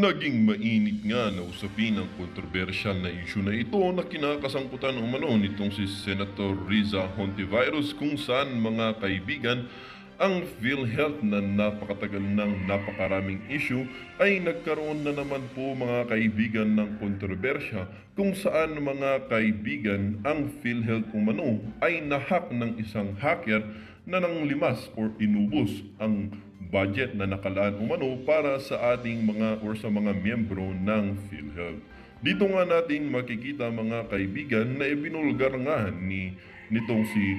Naging mainit nga na usapin ang kontrobersyal na issue na ito na kinakasangkutan umano nitong si Senator Riza Hontiveros, kung saan mga kaibigan, ang PhilHealth na napakatagal ng napakaraming issue ay nagkaroon na naman po mga kaibigan ng kontrobersya, kung saan mga kaibigan ang PhilHealth umano ay nahack ng isang hacker na nanglimas or inubos ang budget na nakalaan umano para sa ating mga or sa mga miyembro ng PhilHealth. Dito nga natin makikita mga kaibigan na ibinulgar nga nitong si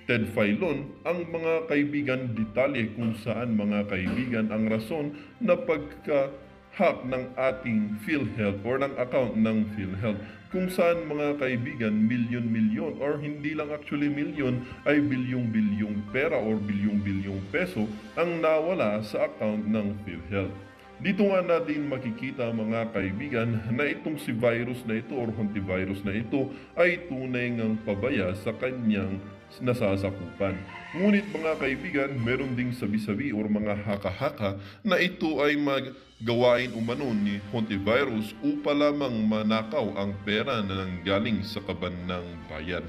Ted Filon ang mga kaibigan detalye kung saan mga kaibigan ang rason na pagka-hack ng ating PhilHealth or ng account ng PhilHealth, kung saan mga kaibigan milyon-milyon or hindi lang actually milyon ay bilyong-bilyong pera or bilyong-bilyong peso ang nawala sa account ng PhilHealth. Dito nga natin makikita mga kaibigan na itong si virus na ito or Hontiveros na ito ay tunay ngang pabaya sa kanyang nasasakupan. Ngunit mga kaibigan, meron ding sabi-sabi or mga haka-haka na ito ay magawain umano ni Hontiveros upang lamang manakaw ang pera na nanggaling sa kaban ng bayan.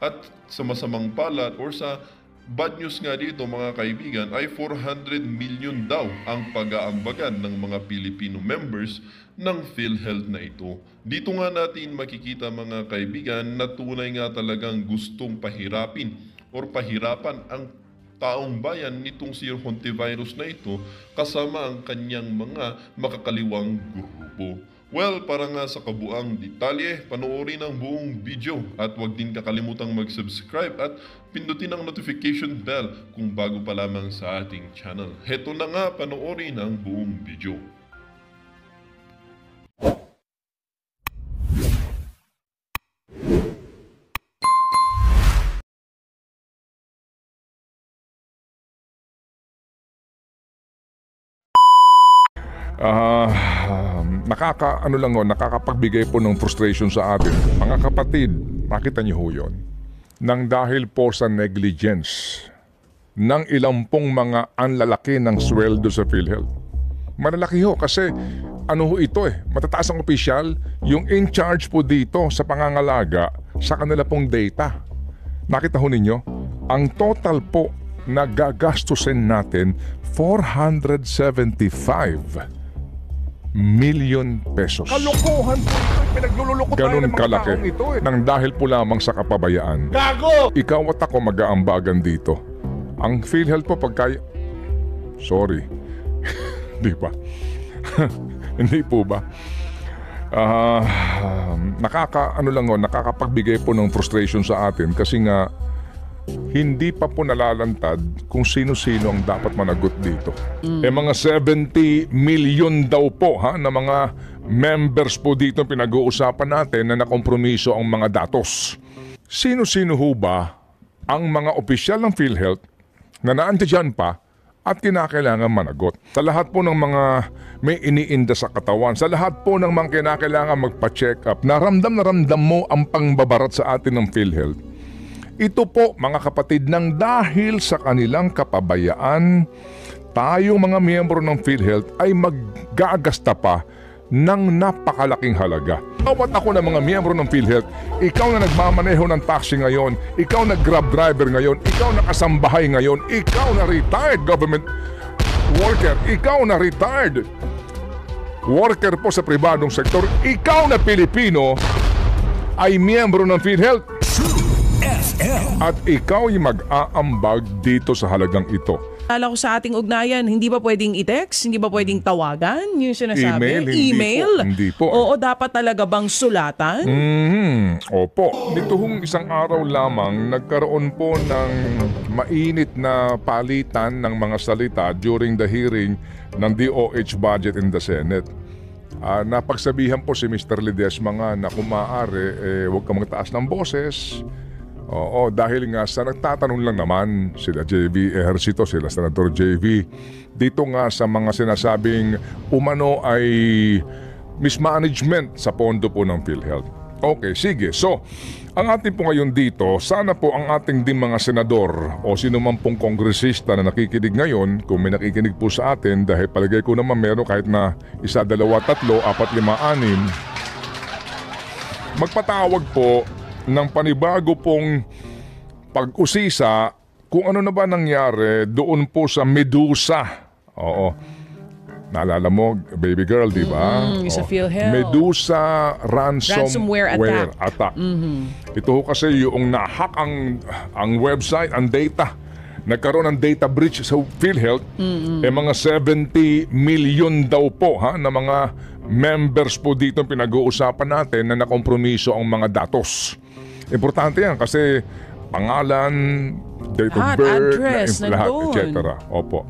At sa masamang palad or sa bad news nga dito mga kaibigan ay 400 million daw ang pag-aambagan ng mga Filipino members ng PhilHealth na ito. Dito nga natin makikita mga kaibigan na tunay nga talagang gustong pahirapan ang taong bayan nitong si Hontiveros na ito kasama ang kanyang mga makakaliwang grupo. Well, para nga sa kabuang detalye, panoorin ang buong video at huwag din kakalimutang mag-subscribe at pindutin ang notification bell kung bago pa lamang sa ating channel. Heto na nga, panoorin ang buong video. Nakakapagbigay po ng frustration sa atin. Mga kapatid, makita niyo ho yun. Nang dahil po sa negligence ng ilang pong mga anlalaki ng sweldo sa PhilHealth. Malalaki ho kasi matataas ang opisyal, yung in charge po dito sa pangangalaga sa kanila pong data. Nakita ho ninyo, ang total po na gagastusin natin 475 million pesos. Kalokohan po ito. Pinaglululoko tayo ganun ng mga kalaki taong ito nang dahil po lamang sa kapabayaan. Gago! Ikaw at ako mag-aambagan dito. Ang PhilHealth po sorry. Di ba? Hindi po ba? Nakakapagbigay po ng frustration sa atin kasi nga hindi pa po nalalantad kung sino-sino ang dapat managot dito. Mga 70 million daw po na mga members po dito pinag-uusapan natin na nakompromiso ang mga datos. Sino-sino ho ba ang mga opisyal ng PhilHealth na naandiyan pa at kinakailangan managot? Sa lahat po ng mga may iniinda sa katawan, sa lahat po ng mga kinakailangan magpa-check up, na ramdam mo ang pangbabarat sa atin ng PhilHealth. Ito po mga kapatid, nang dahil sa kanilang kapabayaan, tayong mga miyembro ng PhilHealth ay mag-gaagasta pa ng napakalaking halaga. Bawat ako ng mga miyembro ng PhilHealth, ikaw na nagmamaneho ng taxi ngayon, ikaw na grab driver ngayon, ikaw na kasambahay ngayon, ikaw na retired government worker, ikaw na retired worker po sa pribadong sektor, ikaw na Pilipino ay miyembro ng PhilHealth. At ikaw ay mag-aambag dito sa halagang ito. Kala ko sa ating ugnayan, hindi ba pwedeng i-text? Hindi ba pwedeng tawagan? Yung sinasabi? Email? Hindi po. Oo, dapat talaga bang sulatan? Opo. Dito isang araw lamang, nagkaroon po ng mainit na palitan ng mga salita during the hearing ng DOH budget in the Senate. Napagsabihan po si Mr. Ledesma nga na kung maaari, huwag kang magtaas ng boses. Oo, dahil nga sa nagtatanong lang naman sila JV Ejercito, sila Senator JV, dito nga sa mga sinasabing umano ay mismanagement sa pondo po ng PhilHealth. Okay, sige. So, ang ating po ngayon dito, sana po ang ating din mga senador o sino man pong kongresista na nakikinig ngayon, kung may nakikinig po sa atin, dahil palagay ko naman meron kahit na 1, 2, 3, 4, 5, 6, magpatawag po ng panibago pong pag-usisa kung ano na ba nangyari doon po sa Medusa. Oo. Naalala mo, baby girl, di ba? Sa PhilHealth. Medusa ransomware attack. attack. Ito kasi yung na-hack ang website, ang data. Nagkaroon ng data breach sa PhilHealth. Mga 70 million daw po na mga members po dito pinag-uusapan natin na nakompromiso ang mga datos. Importante yan kasi pangalan, date of birth, address, lahat, etc. Opo.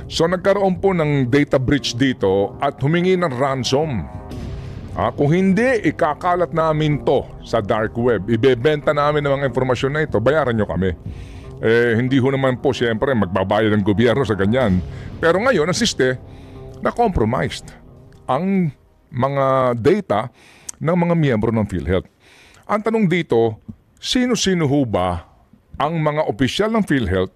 So nagkaroon po ng data breach dito at humingi ng ransom. Kung hindi, ikakalat namin to sa dark web. Ibebenta namin ng mga informasyon na ito, bayaran nyo kami. Hindi ho naman po siyempre magbabayad ng gobyerno sa ganyan. Pero ngayon, nasiste na compromised ang mga data ng mga miyembro ng PhilHealth. Ang tanong dito, sino-sino ho ba ang mga opisyal ng PhilHealth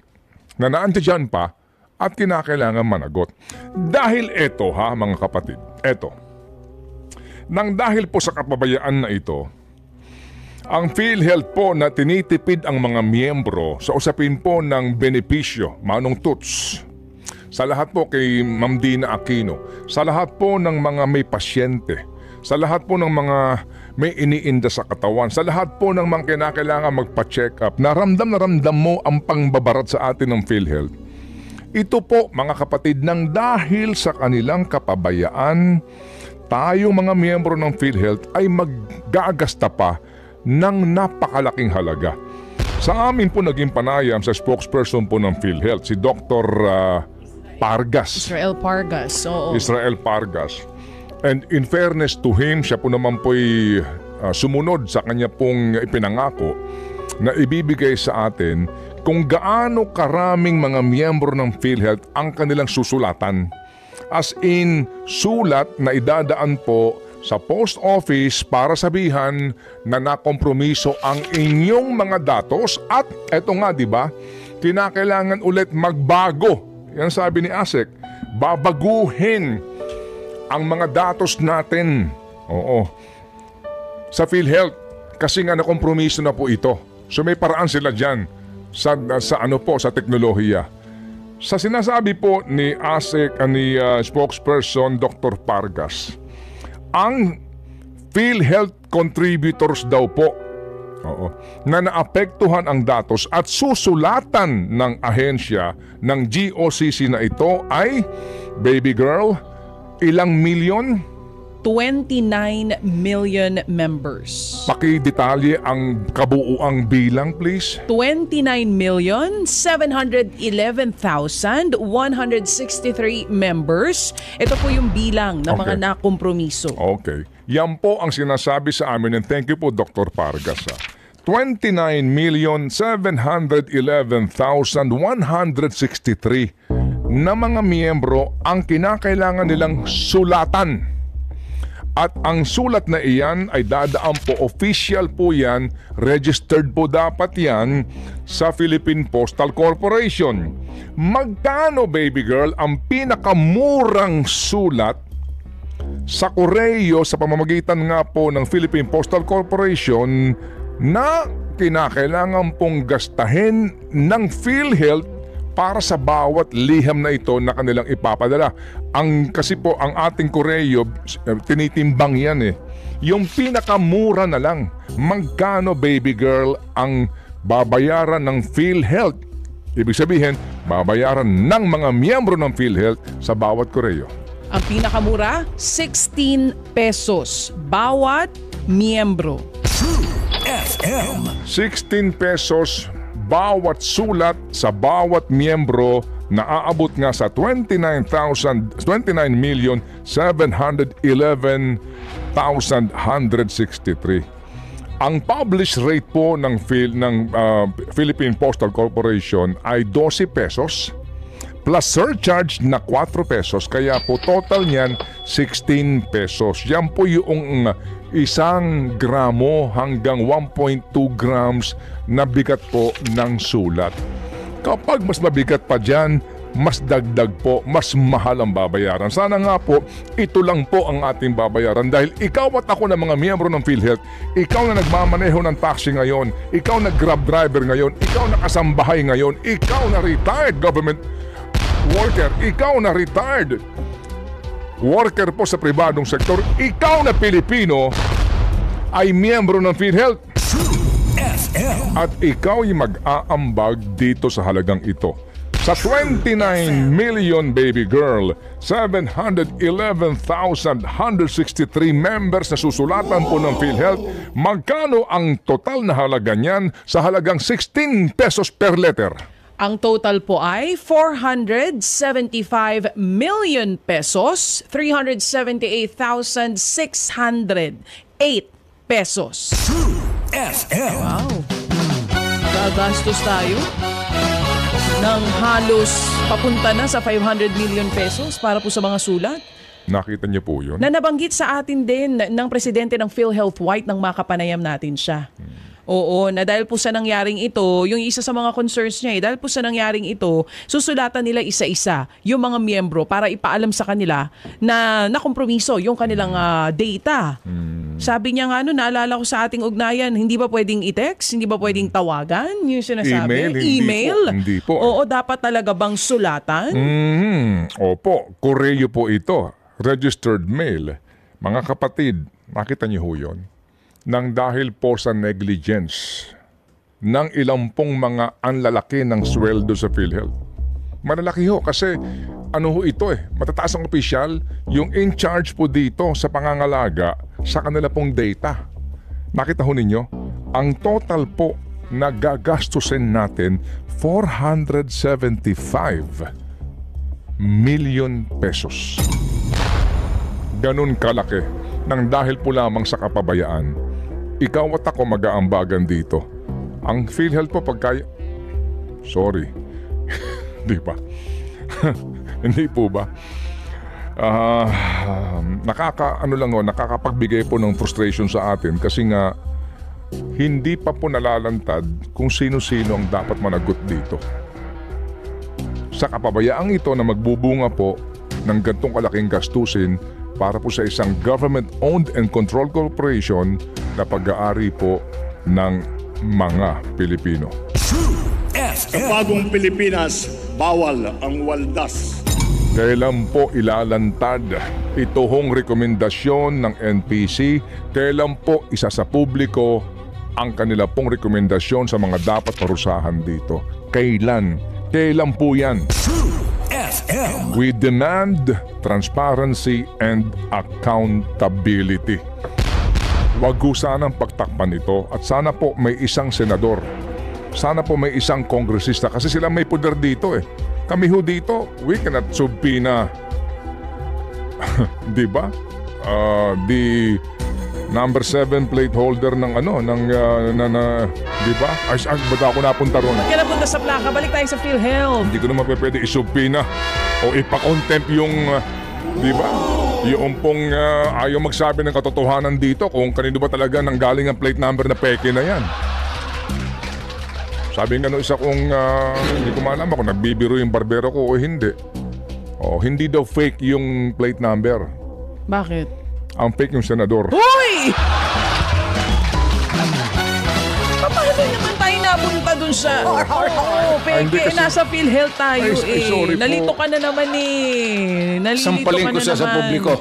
na naandiyan pa at kinakailangan managot? Dahil ito mga kapatid, nang dahil po sa kapabayaan na ito, ang PhilHealth po na tinitipid ang mga miyembro sa usapin po ng benepisyo, Manong Tuts, sa lahat po kay Ma'am Dina Aquino, sa lahat po ng mga may pasyente, sa lahat po ng mga may iniinda sa katawan, sa lahat po ng mga kinakailangan magpa-check up, na ramdam mo ang pangbabarat sa atin ng PhilHealth. Ito po mga kapatid, nang dahil sa kanilang kapabayaan, tayong mga miyembro ng PhilHealth ay mag-gaagasta pa ng napakalaking halaga. Sa amin po naging panayam sa spokesperson po ng PhilHealth, si Dr. Pargas. Israel Pargas, oo. Israel Pargas. And in fairness to him, siya po naman po'y sumunod sa kanya pong ipinangako na ibibigay sa atin kung gaano karaming mga miyembro ng PhilHealth ang kanilang susulatan. As in, sulat na idadaan po sa post office para sabihan na nakompromiso ang inyong mga datos at eto nga, di ba, kinakailangan ulit magbago. Yan sabi ni ASEC, babaguhin ang mga datos natin. Oo. Sa PhilHealth, kasi nga nakompromiso na po ito. So may paraan sila dyan sa teknolohiya. Sa sinasabi po ni ASEC, ni spokesperson Dr. Pargas, ang PhilHealth contributors daw po na naapektuhan ang datos at susulatan ng ahensya ng GOCC na ito ay, baby girl, ilang milyon? 29 million members. Pakidetalye ang kabuuang bilang, please. 29,711,163 members. Ito po yung bilang ng mga nakompromiso. Okay. Yan po ang sinasabi sa amin, and thank you po, Dr. Pargas. 29,711,163 na mga miyembro ang kinakailangan nilang sulatan. At ang sulat na iyan ay dadaan po, official po yan, registered po dapat yan sa Philippine Postal Corporation. Magkano, baby girl, ang pinakamurang sulat sa koreo sa pamamagitan nga po ng Philippine Postal Corporation na kinakailangan pong gastahin ng PhilHealth para sa bawat liham na ito na kanilang ipapadala? Kasi po ang ating koreo, tinitimbang yan Yung pinakamura na lang, magkano, baby girl, ang babayaran ng PhilHealth? Ibig sabihin, babayaran ng mga miyembro ng PhilHealth sa bawat koreo. Ang pinakamura, 16 pesos bawat miyembro. 16 pesos bawat sulat sa bawat miyembro na aabot nga sa 29,711,163. Ang published rate po ng Philippine Postal Corporation ay 12 pesos plus surcharge na 4 pesos, kaya po total niyan 16 pesos. Yan po yung 1 gramo hanggang 1.2 grams na bigat po ng sulat. Kapag mas mabigat pa dyan, mas dagdag po, mas mahal ang babayaran. Sana nga po, ito lang po ang ating babayaran dahil ikaw at ako na mga miyembro ng PhilHealth, ikaw na nagmamaneho ng taxi ngayon, ikaw na grab driver ngayon, ikaw na kasambahay ngayon, ikaw na retired government worker, ikaw na retired worker po sa pribadong sektor, ikaw na Pilipino ay miyembro ng PhilHealth. At ikaw ay mag-aambag dito sa halagang ito. Sa 29 million baby girl, 711,163 members na susulatan po ng PhilHealth, magkano ang total na halaga niyan sa halagang 16 pesos per letter? Ang total po ay 475 million pesos, 378,608 pesos. Wow. Gagastos tayo ng halos papunta na sa 500 million pesos para po sa mga sulat. Nakita niyo po yun? Na nabanggit sa atin din ng presidente ng PhilHealth White nang makapanayam natin siya. Oo, na dahil po sa nangyaring ito, yung isa sa mga concerns niya, dahil po sa nangyaring ito, susulatan nila isa-isa yung mga miyembro para ipaalam sa kanila na nakompromiso yung kanilang data. Sabi niya nga naalala ko sa ating ugnayan, hindi ba pwedeng i-text? Hindi ba pwedeng tawagan? Yung sinasabi. Email? Hindi po. Oo, dapat talaga bang sulatan? Opo, Koreo po ito. Registered mail. Mga kapatid, makita niyo ho yun? Nang dahil po sa negligence ng ilang pong mga anlalaki ng sweldo sa PhilHealth. Malalaki ho kasi matataas ang opisyal, yung in charge po dito sa pangangalaga sa kanila pong data. Nakita ho ninyo, ang total po na gagastusin natin 475 million pesos. Ganun kalaki nang dahil po lamang sa kapabayaan. Ikaw at ako mag-aambagan dito. Ang PhilHealth po sorry. Di ba? Hindi po ba? Nakakapagbigay po ng frustration sa atin kasi nga hindi pa po nalalantad kung sino-sino ang dapat managot dito. Sa kapabayaang ito na magbubunga po ng gantong kalaking gastusin para po sa isang government-owned and controlled corporation na pag-aari po ng mga Pilipino. Sa bagong Pilipinas, bawal ang waldas. Kailan po ilalantad ito hong rekomendasyon ng NPC? Kailan po isa sa publiko ang kanila pong rekomendasyon sa mga dapat parusahan dito? Kailan? Kailan po yan? We demand transparency and accountability. Wag ko sanang pagtakpan ito at sana po may isang senador. Sana po may isang kongresista kasi sila may poder dito eh. Kami ho dito, we cannot subpoena. Di ba? The number 7 plate holder ng di ba? Ay, ba't ako napunta ron? Kaya napunta sa plaka, balik tayo sa PhilHealth. Hindi ko naman pwede isubpina o ipa-contempt yung, di ba? Yung pong ayaw magsabi ng katotohanan dito kung kanino ba talaga nanggaling ang plate number na peke na yan. Sabi nga no isa kong, hindi ko malaman kung nagbibiro yung barbero ko o hindi. Hindi daw fake yung plate number. Bakit? Ang fake yung senador. Hoy! Paano naman tayo napunta dun sa... peke, nasa PhilHealth tayo sorry po. Nalito ka na naman Nalilito Sampalin ka ko na siya sa naman. publiko.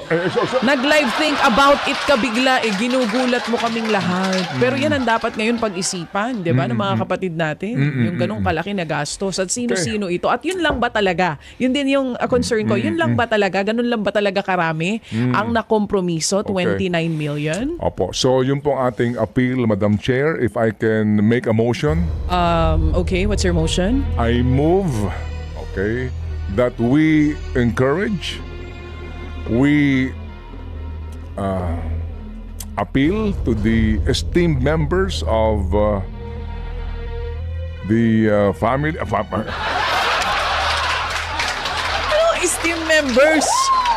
Nag-live think about it ka bigla ginugulat mo kaming lahat. Pero yan ang dapat ngayon pag-isipan, di ba, ng mga kapatid natin. Yung ganong kalaki na gastos at sino-sino ito. At yun lang ba talaga? Yun din yung concern ko. Yun lang ba talaga? Ganun lang ba talaga karami ang nakompromiso? 29 million? Opo. So yun pong ating appeal, Madam Chair, if I can make a motion. Okay, what's your motion? I move, that we encourage, we appeal to the esteemed members of the family. Esteemed members!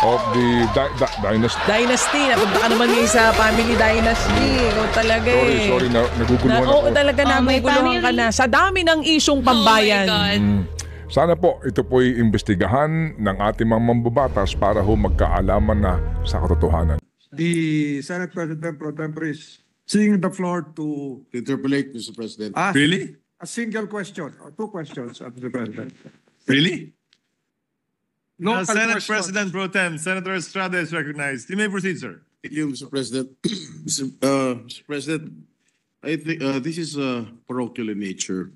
of the dynasty. Dynasty. Napunta ka naman ngayon sa family dynasty. Ikaw talaga Sorry, naguguluhan ako. Oo, talaga naguguluhan ka na. Sa dami ng isyong pambayan. Oh my God. Sana po, ito po'y imbestigahan ng ating mga mambabatas para ho magkaalaman na sa katotohanan. The Senate President Pro Tempore is seeing the floor to Interpolate, Mr. President. ask Really? a single question or two questions of the President. Really? Local Senate questions. President Pro Tem, Senator Estrada is recognized. You may proceed, sir. Thank you, Mr. President. Mr. President, I think this is parochial in nature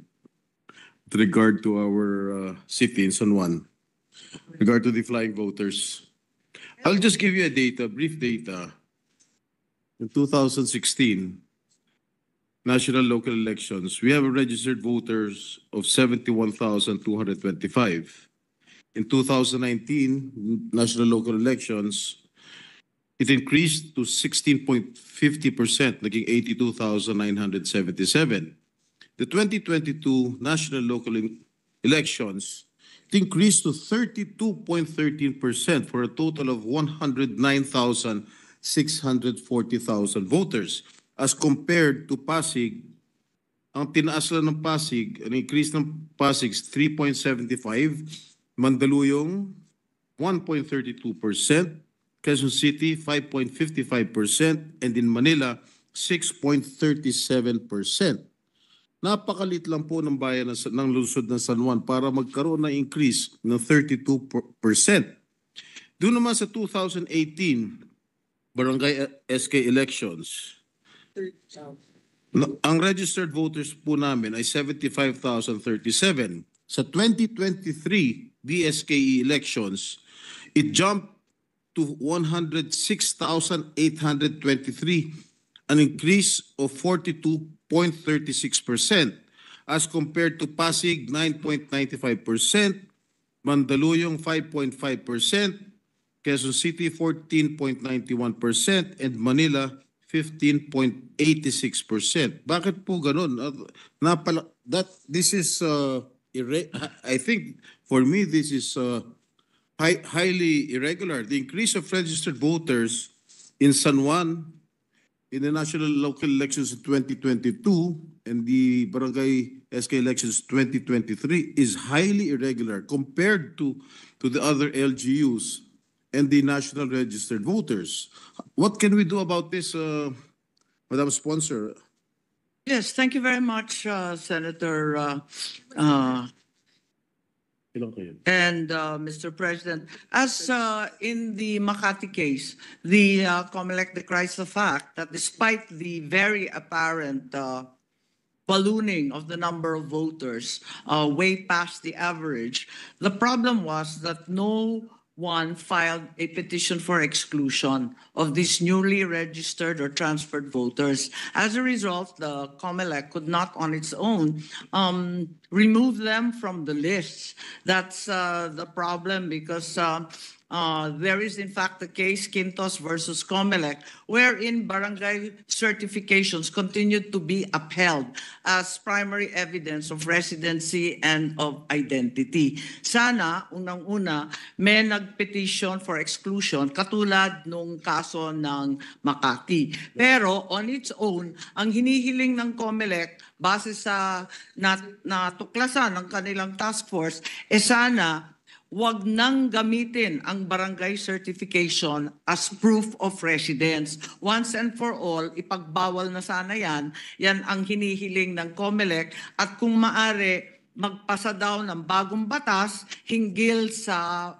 with regard to our city in San Juan, regard to the flying voters. I'll just give you a brief data. In 2016, national local elections, we have registered voters of 71,225. In 2019, national local elections, it increased to 16.50%, naging 82,977. The 2022 national local elections, it increased to 32.13% for a total of 109,640,000 voters. As compared to Pasig, ang tinaas lang ng Pasig, ang increase ng Pasig is 3.75%, Mandaluyong 1.32%, Quezon City 5.55%, and in Manila 6.37%. Napakalit lang po ng bayan ng lungsod ng San Juan para magkaroon ng increase ng 32%. Doon naman sa 2018 barangay SK elections, ang registered voters po namin ay 75,037. Sa 2023 DSKE elections, it jumped to 106,823, an increase of 42.36% as compared to Pasig 9.95%, Mandaluyong 5.5%, Quezon City 14.91%, and Manila 15.86%. Bakit po ganun? This is I think for me this is highly irregular. The increase of registered voters in San Juan in the national local elections in 2022 and the barangay SK elections 2023 is highly irregular compared to the other LGUs and the national registered voters. What can we do about this, Madam Sponsor? Yes, thank you very much, Senator and Mr. President. As in the Makati case, the COMELEC decries the fact that despite the very apparent ballooning of the number of voters way past the average, the problem was that no one filed a petition for exclusion of these newly registered or transferred voters. As a result, the COMELEC could not on its own remove them from the lists. That's the problem because there is in fact the case Quintos versus COMELEC, wherein barangay certifications continued to be upheld as primary evidence of residency and of identity. Sana, unang-una, may nag-petition for exclusion katulad nung kaso ng Makati. Pero on its own, ang hinihiling ng COMELEC base sa natuklasan ng kanilang task force, sana wag nang gamitin ang barangay certification as proof of residence. Once and for all, ipagbawal na sana yan. Yan ang hinihiling ng COMELEC at kung maari, magpasa daw ng bagong batas hinggil sa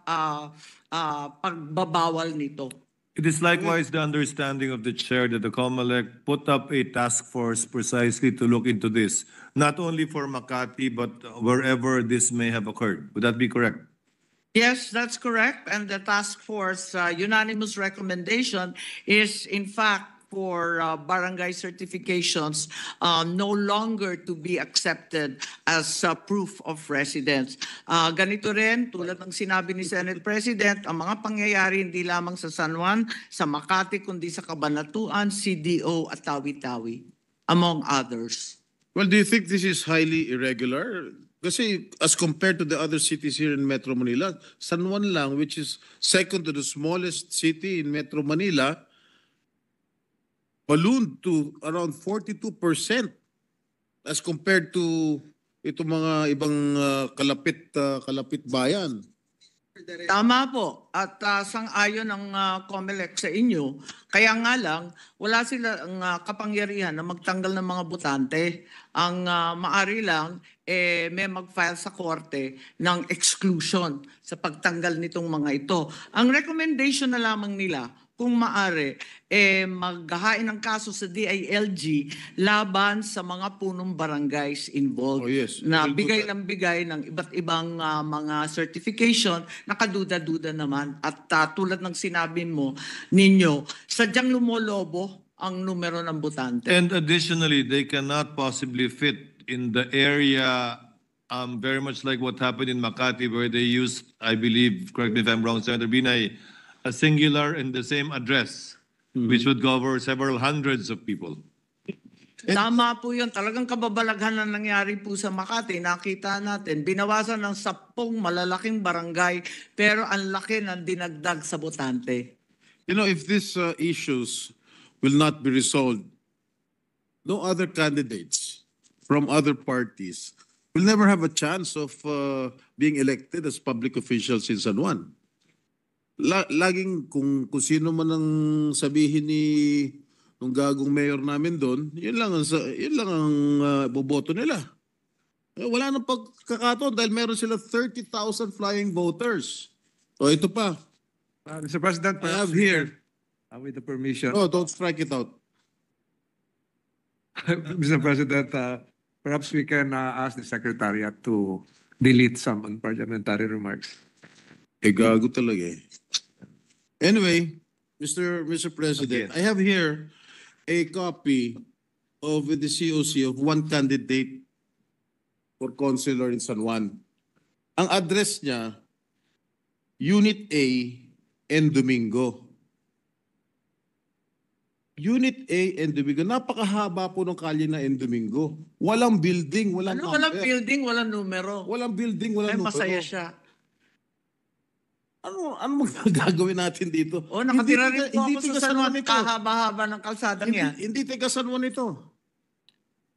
pagbabawal nito. It is likewise the understanding of the chair that the COMELEC put up a task force precisely to look into this, not only for Makati but wherever this may have occurred. Would that be correct? Yes, that's correct. And the task force unanimous recommendation is in fact for barangay certifications no longer to be accepted as proof of residence. Ganito rin, tulad ng sinabi ni Senate President, ang mga pangyayari hindi lamang sa San Juan, sa Makati, kundi sa Cabanatuan, CDO at Tawi-Tawi, among others. Well, do you think this is highly irregular? Kasi as compared to the other cities here in Metro Manila, San Juan lang, which is second to the smallest city in Metro Manila, ballooned to around 42% as compared to itong mga ibang kalapit bayan. Tama po. At sang-ayon ang COMELEC sa inyo. Kaya nga lang, wala silang kapangyarihan na magtanggal ng mga botante. Ang maari lang, may mag-file sa korte ng exclusion sa pagtanggal nitong mga ito. Ang recommendation na lamang nila, kung maari, maghahain ng kaso sa DILG laban sa mga punong barangays involved. Oh, yes. Na We'll do bigay that. ng bigay ng iba't ibang mga certification, nakaduda-duda naman. At tulad ng sinabi mo ninyo, sadyang lumolobo ang numero ng botante. And additionally, they cannot possibly fit in the area very much like what happened in Makati where they used, I believe, correct me if I'm wrong, Senator Binay, a singular and the same address, which would cover several hundreds of people. Tama po yun. Talagang kababalaghan na nangyari po sa Makati. Nakita natin, binawasan ng 10 malalaking barangay, pero ang laki ng dinagdag sa botante. You know, if these issues will not be resolved, no other candidates from other parties will never have a chance of being elected as public officials in San Juan. Laging kung sino man ang sabihin ni nung gagong mayor namin doon, yun lang ang boboto nila. Wala nang pagkakataon dahil meron sila 30,000 flying voters. O ito pa. Mr. President, I have perhaps here. with the permission. No, don't strike it out. Mr. President, perhaps we can ask the Secretariat to delete some unparliamentary remarks. Gago talaga eh. Anyway, Mr. President, I have here a copy of the COC of one candidate for councilor in San Juan. Ang address niya, Unit A and Domingo. Unit A and Domingo. Napakahaba po ng kalye na and Domingo. Walang building, walang Walang number. building, walang numero. Walang building, walang Ay, numero. masaya siya. Ano gagawin natin dito? O, nakatira rin po Hindi ako tiga sa San Juan. ito. Kahaba-haba ng kalsadang yan. Hindi taga San Juan ito.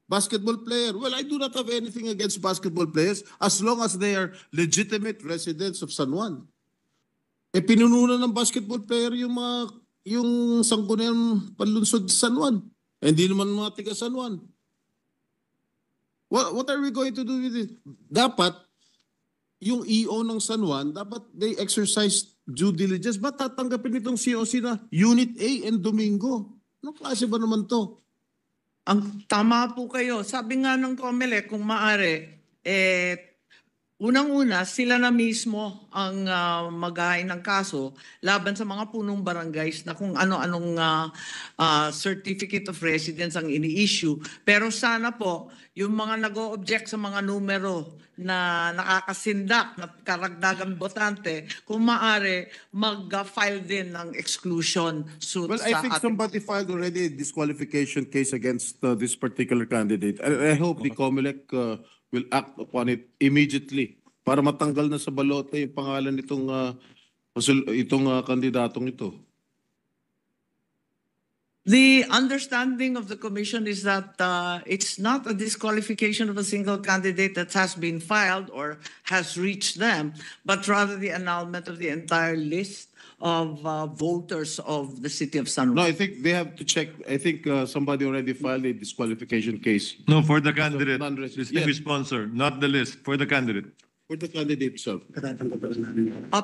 Basketball player. Well, I do not have anything against basketball players as long as they are legitimate residents of San Juan. Pinununan ng basketball player yung Sangguniang Panlunsod sa San Juan. Hindi naman mga taga San Juan. What are we going to do with it? Dapat yung EO ng San Juan, dapat they exercise due diligence. Ba't tatanggapin itong COC na Unit A and Domingo? Anong klase ba naman to? Ang tama po kayo. Sabi nga ng COMELEC, kung maaari, unang-una, sila na mismo ang maghahain ng kaso laban sa mga punong barangays na kung ano-anong certificate of residence ang ini-issue. Pero sana po, yung mga nag-o-object sa mga numero na nakakasindak na karagdagang botante, kung maaari, mag-file din ng exclusion suit Well, I think somebody filed already a disqualification case against this particular candidate. I hope the COMELEC will act upon it immediately para matanggal na sa balota yung pangalan itong kandidatong ito. The understanding of the commission is that it's not a disqualification of a single candidate that has been filed or has reached them, but rather the annulment of the entire list of voters of the city of San No, Juan. I think they have to check. I think somebody already filed a disqualification case No, for the candidate, non-resident. distinguished sponsor, not the list, for the candidate. for the candidate itself.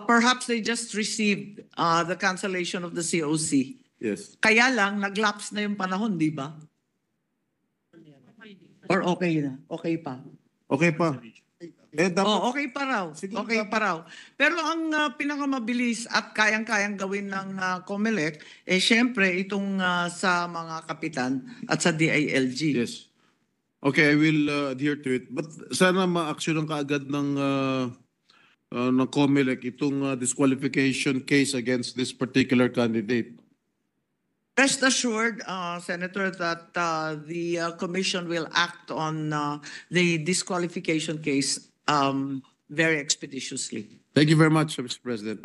Perhaps they just received the cancellation of the COC. Yes. Kaya lang, nag-lapse na yung panahon, di ba? Or okay na? Okay pa? Okay pa. Dapat, Okay pa raw. Sige, Okay pa raw. Pero ang pinakamabilis at kayang-kayang gawin ng COMELEC, syempre itong sa mga kapitan at sa DILG. yes. Okay, I will adhere to it. But sana ma-action kaagad ng COMELEC itong disqualification case against this particular candidate. Rest assured, Senator, that the commission will act on the disqualification case very expeditiously. Thank you very much, Mr. President.